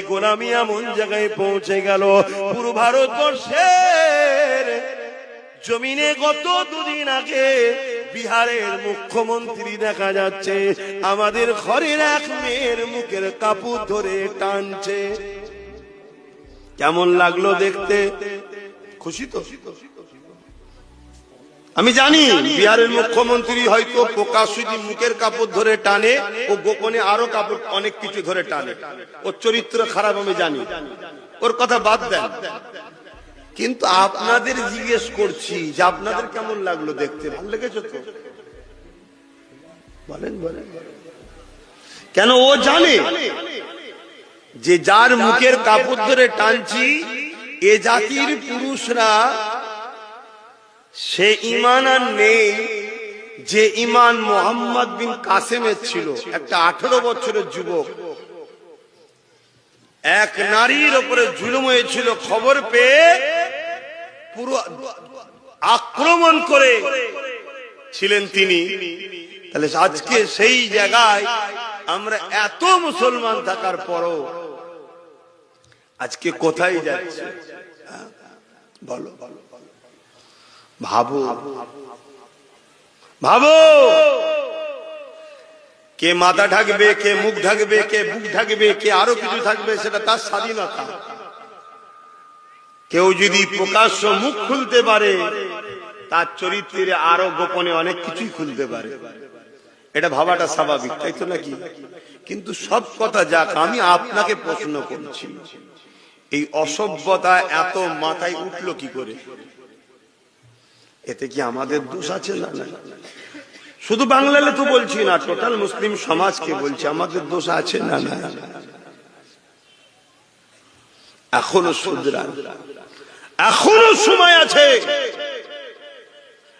গোলামি এমন জায়গায় পৌঁছে গেল, পুরো ভারতবর্ষের জমিনে গত দুদিন আগে বিহারের মুখ্যমন্ত্রী দেখা যাচ্ছে আমাদের ঘরের এক মেয়ের মুখের কাপড় ধরে টানছে। কেমন লাগলো দেখতে? খুশি তো? আমি জানি বিহারের মুখ্যমন্ত্রী হয়তো প্রকাশ্যে মুখের কাপড় ধরে টানে, ও গোপনে আরো কাপড় অনেক কিছু ধরে টানে, ওর চরিত্র খারাপ আমি জানি, ওর কথা বাদ দেন। কিন্তু আপনাদের জিজ্ঞেস করছি যে আপনাদের কেমন লাগলো দেখতে? ভালো লেগেছে তো? বলেন বলেন। কেন? ও জানে যে যার মুখের কাপড় ধরে টানছি এ জাতির পুরুষরা সে ঈমান আর নেই যে ঈমান মোহাম্মদ বিন কাসেমের ছিল। একটা 18 বছরের যুবক এক নারীর উপরে জুলুম হয়েছিল, খবর পেয়ে পুরো আক্রমণ করে ছিলেন তিনি। তাহলে আজকে সেই জায়গায় আমরা এত মুসলমান থাকার পরও আজকে কোথায় যাচ্ছে? বলো ভাবো ভাবো, কে মাথা ঢাকবে, কে মুখ ঢাকবে, কে বুক ঢাকবে, কে আরো কিছু থাকবে, সেটা তার স্বাধীনতা। কেউ যদি প্রকাশ্য মুখ খুলতে পারে তার চরিত্রে আরো গোপনে অনেক কিছুই খুলতে পারে, এটা ভাবাটা স্বাভাবিক, তাই তো নাকি? কিন্তু সব কথা যাক, আমি আপনাকে প্রশ্ন করছি, এই অসভ্যতা এত মাথায় উঠলো কি করে? এতে কি আমাদের দোষ আছে? না, শুধু বাংলাতে তো বলছি না, টোটাল মুসলিম সমাজকে বলছি, আমাদের দোষ আছে না? না, এখনো শুধরান, এখনো সময় আছে।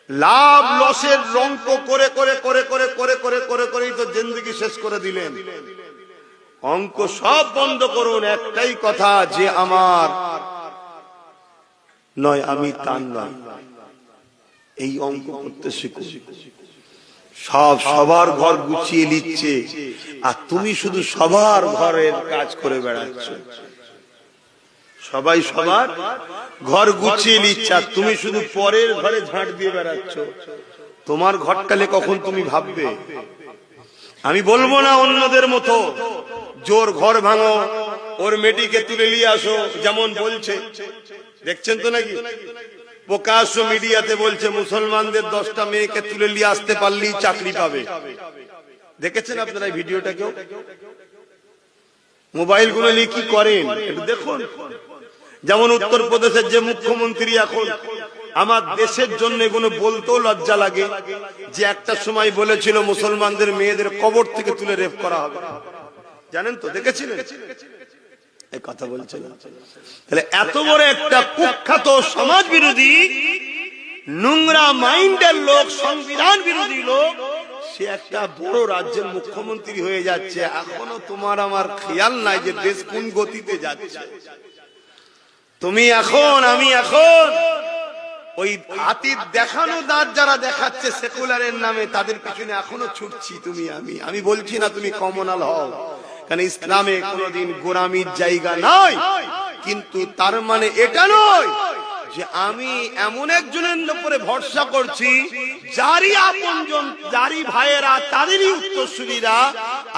লাভ লসের রঙ্ক করে করে করে করে করে করে করে করেই তো জিন্দেগি শেষ করে দিলেন। অঙ্ক সব বন্ধ করুন, একটাই কথা, যে আমার নয় আমি তার নয়, এই অঙ্ক করতে শিখুন। সব সবার ঘর গুছিয়ে নিচ্ছে আর তুমি শুধু সবার ঘরের কাজ করে বেড়াচ্ছ। সবাই সবার ঘর গুছিয়ে নিচ্ছে আর তুমি শুধু পরের ঘরে ঝাঁট দিয়ে বেড়াচ্ছ। তোমার ঘরটালে কখন তুমি ভাববে? আমি বলবো না অন্যদের মতো জোর ঘর ভাঙো, ওর মেয়েটিকে তুলে নিয়ে আসো, যেমন বলছে, দেখছেন তো নাকি প্রকাশ্য মিডিয়াতে বলছে মুসলমানদের 10টা মেয়েকে তুলে নিয়ে আসতে পারলেই চাকরি পাবে। দেখেছেন আপনারা এই ভিডিওটা? কেউ মোবাইল গুলো নিয়ে কি করেন একটু দেখুন। যেমন উত্তরপ্রদেশের যে মুখ্যমন্ত্রী, এখন আমার দেশের জন্য এগুলো বলতেও লজ্জা লাগে, যে একটা সময় বলেছিল মুসলমানদের মেয়েদের কবর থেকে তুলে রেপ করা হবে, জানেন তো? দেখেছিলেন? এই কথা বলছে না। তাহলে এত বড় একটা কুখ্যাত সমাজ বিরোধী নোংরা মাইন্ডের লোক, সংবিধান বিরোধী লোক, সে একটা বড় রাজ্যের মুখ্যমন্ত্রী হয়ে যাচ্ছে। এখনো তোমার আমার খেয়াল নাই যে দেশ কোন গতিতে যাচ্ছে। তুমি এখন, আমি এখন ওই হাতির দেখানো দাঁত যারা দেখাচ্ছে সেকুলারের নামে, তাদের পিছনে এখনো ছুটছি তুমি আমি বলছি না তুমি কমনাল হও, কারণ ইসলামে কোনদিন গোলামির জায়গা নয়। কিন্তু তার মানে এটা নয় যে আমি এমন একজনের উপরে ভরসা করছি যারই আপনজন, যারই ভাইয়েরা, তাদেরই উত্তরসূরিরা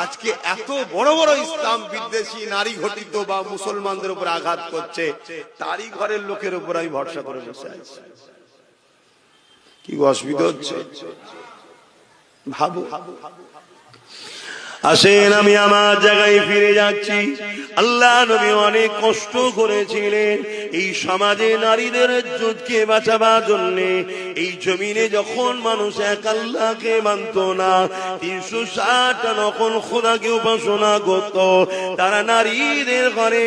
আজকে এত বড় বড় ইসলাম বিদ্বেষী নারী ঘটিত বা মুসলমানদের উপর আঘাত করছে, তারই ঘরের লোকের উপর আমি ভরসা করে বসে আছি। কি অসুবিধা হচ্ছে? ভাবো। আসেন আমি আমার জায়গায় ফিরে যাচ্ছি। আল্লাহ নবী অনেক কষ্ট করেছিলেন এই সমাজে নারীদের ইজ্জতকে বাঁচাবার জন্য। এই জমিনে যখন মানুষ এক আল্লাহকে মানত না, 360টা নকল খোদাকে উপাসনা করত, তারা নারীদের ঘরে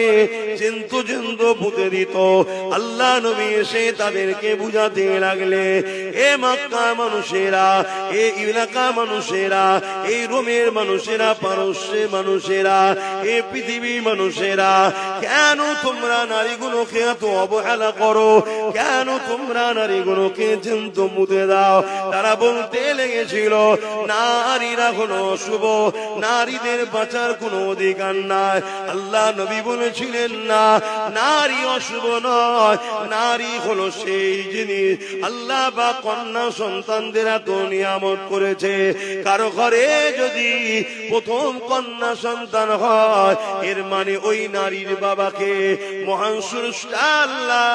চিন্ত পুঁতে দিত। আল্লাহ নবী এসে তাদেরকে বুঝাতে লাগলে, এ মক্কা মানুষেরা, এ এলাকা মানুষেরা, এই রোমের মানুষেরা, পারস্যের মানুষেরা, এ পৃথিবীর মানুষেরা, কেন তোমরা নারীগুলোকে এত অবহেলা করো? কেন তোমরা নারীগুলোকে চিন্ত মুতে দাও? তারা বলতে লেগেছিল নারীরা হলো অশুভ, নারীদের বাঁচার কোনো অধিকার নাই। আল্লাহ নবী বলেছিলেন না, নারী অশুভ নয়, নারী হলো সেই জিনিস আল্লাহ বা কন্যা সন্তানদের এত নিয়ামত করেছে। কারো ঘরে যদি প্রথম কন্যা সন্তান হয়, এর মানে ওই নারীর বাবাকে মহান স্রষ্টা আল্লাহ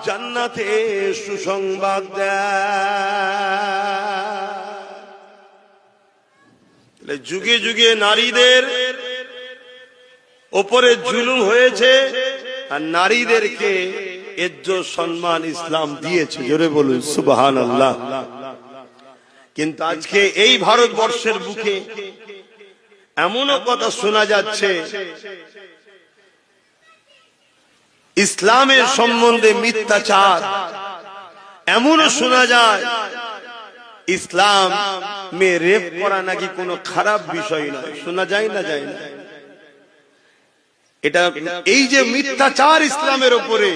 জান্নাতে সুসংবাদ দেয়। যুগে যুগে নারীদের ওপরে জুলুম হয়েছে, আর নারীদেরকে ইজ্জত সম্মান ইসলাম দিয়েছে। জোরে বলুন সুবহানাল্লাহ। কিন্তু আজকে এই ভারতবর্ষের বুকে এমনও কথা শোনা যাচ্ছে, ইসলামের সম্বন্ধে মিথ্যাচার। এমনও শোনা যায় ইসলাম মে রেপ করা নাকি কোনো খারাপ বিষয় নয়। শোনা যায় না, যায় না? এটা এই যে মিথ্যাচার ইসলামের উপরে,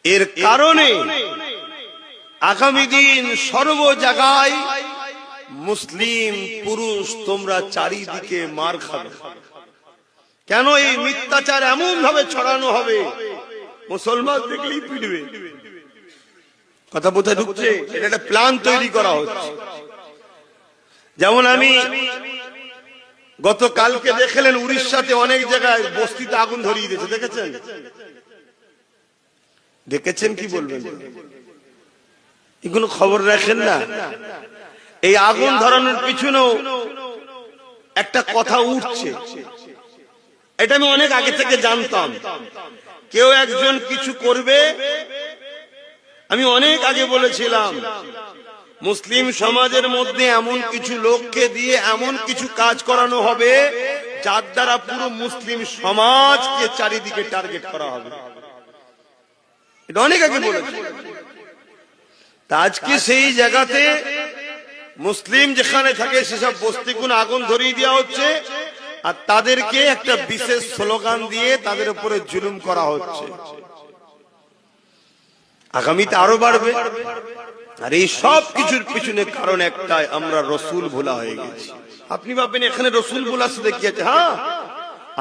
এর কারণে আগামী দিন সর্ব জায়গায় মুসলিম পুরুষ তোমরা চারিদিকে মার খাবে। কেন? এই মিথ্যাচার এমন ভাবে ছড়ানো হবে, মুসলমান দেখলেই পিটবে। কথা বোঝা ঢুকছে? এটা একটা প্ল্যান তৈরি করা হচ্ছে। যেমন আমি গতকালকে দেখলেন উড়িষ্যাতে অনেক জায়গায় বস্তিতে আগুন ধরিয়ে দিয়েছে, দেখেছেন? দেখেছেন কি বলবেন? এগুলো খবর রাখেন না? এই আগুন ধরানোর পিছনেও একটা কথা উঠছে, এটা আমি অনেক আগে থেকে জানতাম। কেউ একজন কিছু করবে, আমি অনেক আগে বলেছিলাম মুসলিম সমাজের মধ্যে এমন কিছু লোককে দিয়ে এমন কিছু কাজ করানো হবে যার দ্বারা পুরো মুসলিম সমাজকে চারিদিকে টার্গেট করা হবে। এটা অনেক আগে বলেছি। আজকে সেই জায়গাতে মুসলিম যেখানে থাকে সেসব বস্তিগুলো আগুন ধরিয়ে দেওয়া হচ্ছে, আর তাদেরকে একটা বিশেষ স্লোগান দিয়ে তাদের উপরে জুলুম করা হচ্ছে। আগামীতে আরো বাড়বে। আর এই সব কিছুর পিছনে কারণ একটাই, আমরা রসুল ভোলা হয়ে গেছি। আপনি ভাববেন এখানে রসুল ভোলার সাথে কি আছে? হ্যাঁ,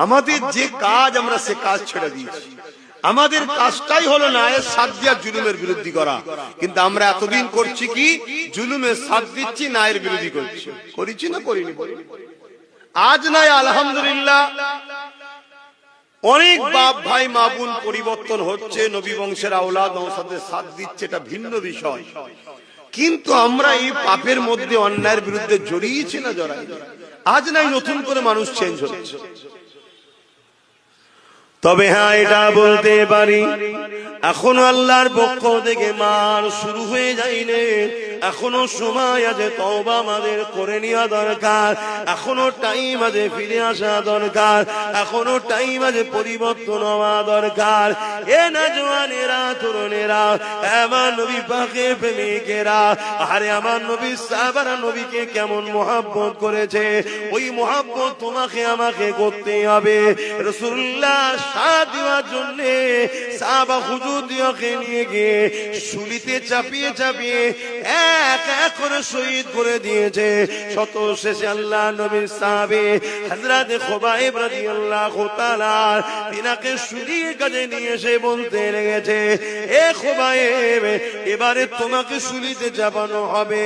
আমাদের যে কাজ আমরা সে কাজ ছেড়ে দিয়েছি। আমাদের কাজটাই হলো নায়ের সাথ দিয়া জুলুমের বিরোধী করা। কিন্তু আমরা এতদিন করছি কি? জুলুমের সাথ দিচ্ছি, নায়ের বিরোধী করছি। করেছি না করিনি? আজ নাই আলহামদুলিল্লাহ অনেক বাপ ভাই মা বোন পরিবর্তন হচ্ছে, নবী বংশের আওলাদ নওসাদের সাথ দিচ্ছে, এটা ভিন্ন বিষয়। কিন্তু আমরা এই পাপের মধ্যে অন্যায়ের বিরুদ্ধে জড়িয়েছি না জড়াই? আজ নাই নতুন করে মানুষ চেঞ্জ হচ্ছে। তবে হ্যাঁ, এটা বলতে পারি এখনো আল্লাহর পক্ষ থেকে মার শুরু হয়ে যায়নি। এখনো সময় আছে, তওবা আমাদের করে নেওয়া দরকার। এখনো টাইম আছে ফিরে আসা দরকার। এখনো টাইম আছে পরিবর্তন হওয়া দরকার। এ না জওয়ানেরা, তরুণেরা, আমার নবী পাকের প্রেমিকেরা, আরে আমার নবী সাহাবারা নবীকে কেমন মহব্বত করেছে, ওই মহব্বত তোমাকে আমাকে করতে হবে। রাসূলুল্লাহ সাথ দেওয়ার জন্য সাহাবা হুজুর দিওকে নিয়ে গিয়ে শুলিতে চাপিয়ে চাপিয়ে এক এক করে শহীদ করে দিয়েছে। শত শেষে আল্লাহ নবীর সাহাবী হযরত খুবাইব রাদিয়াল্লাহু তাআলা তিনাকে শুলির কাছে নিয়ে এসে বলতে লেগেছে, এ খুবাইব, এবারে তোমাকে শুলিতে চাপানো হবে,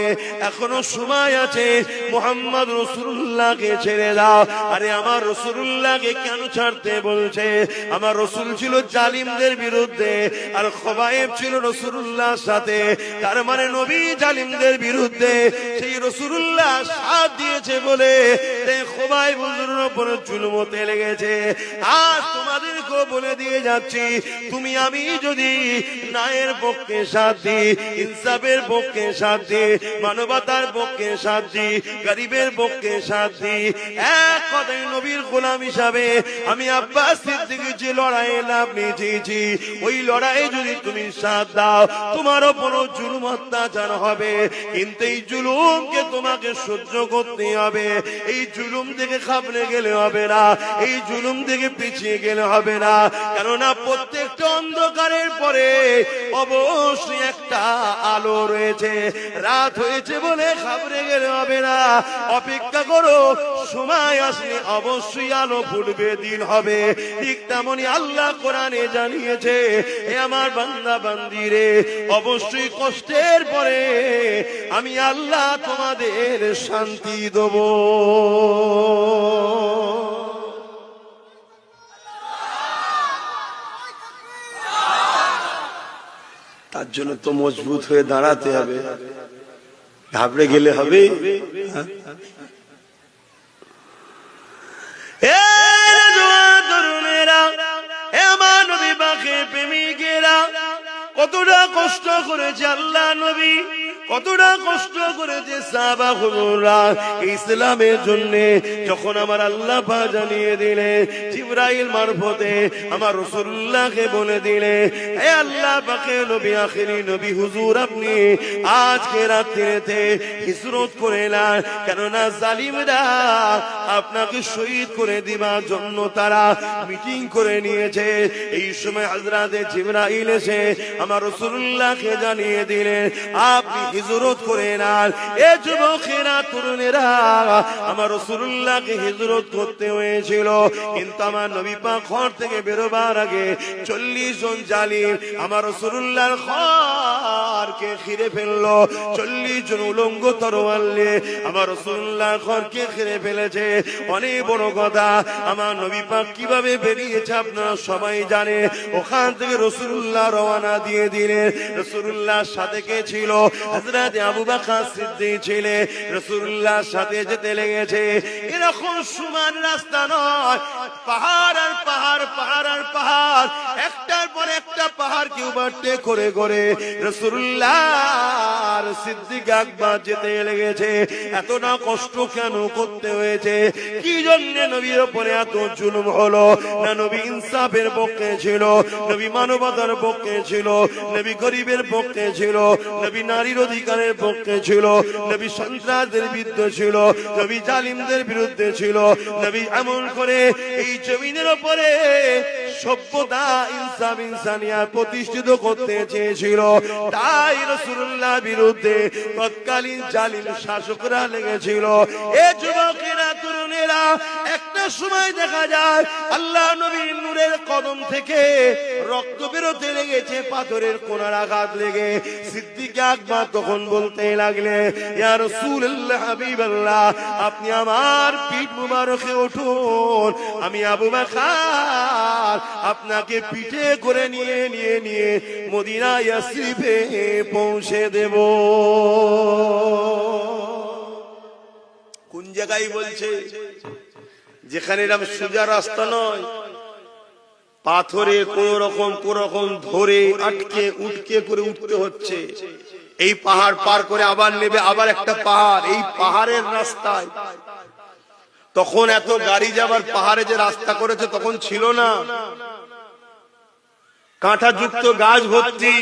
এখনো সময় আছে, মুহাম্মদ রাসূলুল্লাহকে ছেড়ে দাও। আরে আমার রাসূলুল্লাহকে কেন ছাড়তে বলছে? আমার রাসূল ছিল জালিমদের বিরুদ্ধে, আর খুবাইব ছিল রাসূলুল্লাহর সাথে। তার মানে নবী জালিমদের বিরুদ্ধে, সেই রাসূলুল্লাহ সাথ দিয়েছে বলে খুবাইব হুজুরের উপর জুলুম হতে লেগেছে। আজ তোমাদেরকেও বলে দিয়ে যাচ্ছি, তুমি আমি যদি ন্যায়ের পক্ষে সাথ দিই, ইনসাফের পক্ষে সাথ দিই, মানবতার পক্ষে সাথ দিই, গরিবের পক্ষে সাথ দিই, এক কথায় নবীর গোলাম হিসাবে আমি আব্বাস সিদ্দিকী যে লড়াইয়ে লাভ নিয়েছি, ওই লড়াইয়ে যদি তুমি সাথ দাও, তোমার উপর জুলুম অত্যাচার হবে, কিন্তু এই জুলুমকে তোমাকে সহ্য করতে হবে। এই জুলুম থেকে খাবলে গেলে হবে না, এই জুলুম থেকে পিছিয়ে গেলে হবে না। কেননা প্রত্যেকটা অন্ধকারের পরে অবশ্যই একটা আলো রয়েছে। রাত হয়েছে বলে খাবলে গেলে হবে না, অপেক্ষা করো, সময় আসলে অবশ্যই আলো ফুটবে, দিন হবে। ঠিক তেমনি আল্লাহ কোরআনে জানিয়েছে, হে আমার বান্দা বান্দিরে, অবশ্যই কষ্টের পরে আমি আল্লাহ তোমাদের শান্তি দেব। তার জন্য তো মজবুত হয়ে দাঁড়াতে হবে, ঘাবড়ে গেলে হবে? কতটা কষ্ট করেছে আল্লাহ নবী, কতটা কষ্ট করেছে সাহাবা হুজুররা ইসলামের জন্য। যখন আমার আল্লাহ পাক জানিয়ে দিলে, জিবরাইল মারফতে আমার রাসূলুল্লাহকে বলে দিলে, হে আল্লাহ পাকের নবী, আখেরি নবী হুজুর, আপনি আজকে রাত্রিতে হিজরত করে না, কেননা জালিমরা আপনাকে শহীদ করে দিবার জন্য তারা মিটিং করে নিয়েছে। এই সময় হযরতে জিবরাইল এসে আমার রাসূলুল্লাহকে জানিয়ে দিলেন, আপনি হিজরত করে নেন। এ যুবকেরা, তরুণেরা, আমার রাসূলুল্লাহকে হিজরত করতে হয়েছিল, কিন্তু আমার নবী পাক ঘর থেকে বেরোবার আগে 40 জন জালিম আমার রাসূলুল্লাহর ঘরকে ঘিরে ফেললো। 40 জন উলঙ্গ তরোয়াল নিয়ে আমার রাসূলুল্লাহর ঘরকে ঘিরে ফেলেছে। অনেক বড় কথা, আমার নবী পাক কিভাবে বেরিয়েছে আপনারা সবাই জানে। ওখান থেকে রাসূলুল্লাহ রওনা দিয়ে দিলেন। রাসূলুল্লাহর সাথে কে ছিল? হযরত আবু বকর সিদ্দিক ছিলেন। রাসূলুল্লাহর সাথে যেতে লেগেছে। এরকম সমান রাস্তা নয়, পাহাড় আর পাহাড়, পাহাড় আর পাহাড়, একটার পর একটা পাহাড় কি ওভারটেক করে করে রাসূলুল্লাহর সিদ্দিক আকবর যেতে লেগেছে। এত না কষ্ট কেন করতে হয়েছে? কি জন্য নবীর উপরে এত জুলুম হলো? না নবী ইনসাফের পক্ষে ছিল, নবী মানবতার পক্ষে ছিল, নবী গরিবের পক্ষে ছিল, নবী নারীর অধিকারের পক্ষে ছিল, নবী সন্ত্রাসদের বিরুদ্ধে ছিল, নবী জালিমদের বিরুদ্ধে ছিল। নবী এমন করে এই জমিনের উপরে সভ্যতা, ইনসাফ, ইনসানিয়াত প্রতিষ্ঠিত করতে চেয়েছিল। তাই রাসূলুল্লাহ বিরুদ্ধে তৎকালীন জালিম শাসকরা লেগেছিল। এ যুবকেরা, তরুণেরা, একটা সময় দেখা যায় আল্লাহ নবীর নূরের কদম থেকে রক্ত বেরোতে লেগেছে, পাথরের কোনার আঘাত লেগে। সিদ্দিক আকবর তখন বলতে লাগলে, ইয়া রাসূলুল্লাহ, হাবিবাল্লাহ, আপনি আমার পিঠ মুবারকে উঠুন, আমি আবু বকর আপনাকে পিঠে করে নিয়ে নিয়ে নিয়ে মদিনা ইয়াসরিবে পৌঁছে দেব। কোন জায়গায় বলছে? যেখানে এরকম সোজা রাস্তা নয়, পাথরে কোন রকম ধরে আটকে উটকে করে উঠতে হচ্ছে। এই পাহাড় পার করে আবার নেবে আবার একটা পাহাড়, এই পাহাড়ের রাস্তায়। তখন এত গাড়ি যাবার পাহাড়ে যে রাস্তা করেছে তখন ছিল না, কাঁটাযুক্ত গাছ ভর্তি,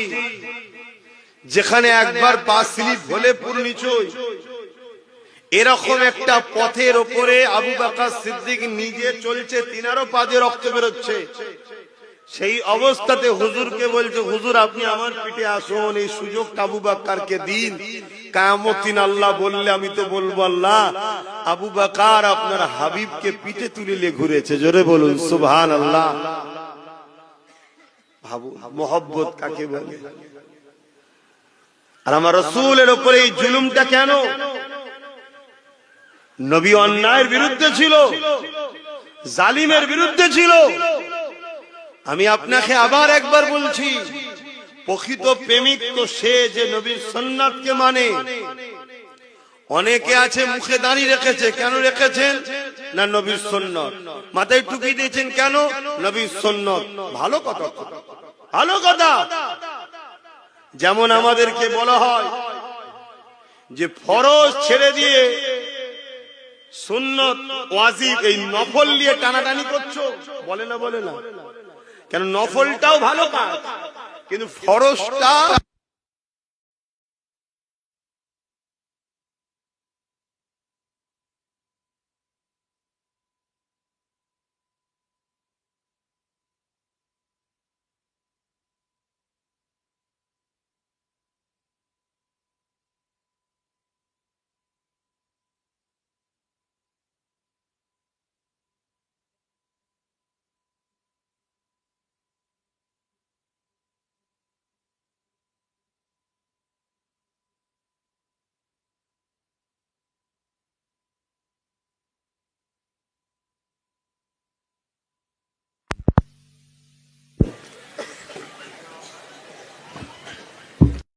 যেখানে একবার পা স্লিপ হলে পুরো নিচই। এরকম একটা পথের ওপরে আবু বকর সিদ্দিক নিজে চলছে, তিনারও পা দিয়ে রক্ত বেরোচ্ছে। সেই অবস্থাতে হুজুরকে বলছে, হুজুর আপনি আমার পিঠে আসুন, এই সুযোগটা আবু বকরকে দিন। কিয়ামত দিন আল্লাহ বললে আমি তো বলবো, আল্লাহ আবু বকর আপনার হাবিবকে পিঠে তুলে নিয়ে ঘুরেছে। জোরে বলুন সুবহানাল্লাহ। ভাবু মোহব্বত কাকে বলে। আর আমার রাসূলের উপরে এই জুলুমটা কেন? নবী অন্যায়ের বিরুদ্ধে ছিল, জালিমের বিরুদ্ধে ছিল। আমি আপনাকে আবার একবার বলছি, প্রকৃত প্রেমিক তো সে যে নবীর সুন্নাতকে মানে। অনেকে আছে মুখে দাঁড়িয়ে রেখেছে, কেন রেখেছেন? না নবীর সুন্নাত। মাথায় টুপি দিয়েছেন, কেন? নবীর সুন্নাত। ভালো কথা, ভালো কথা। যেমন আমাদেরকে বলা হয় যে ফরজ ছেড়ে দিয়ে সুন্নত, ওয়াজিব, এই নফল নিয়ে টানাটানি করছো, বলে না? বলে না কেন? নফলটাও ভালো কাজ, কিন্তু ফরজটা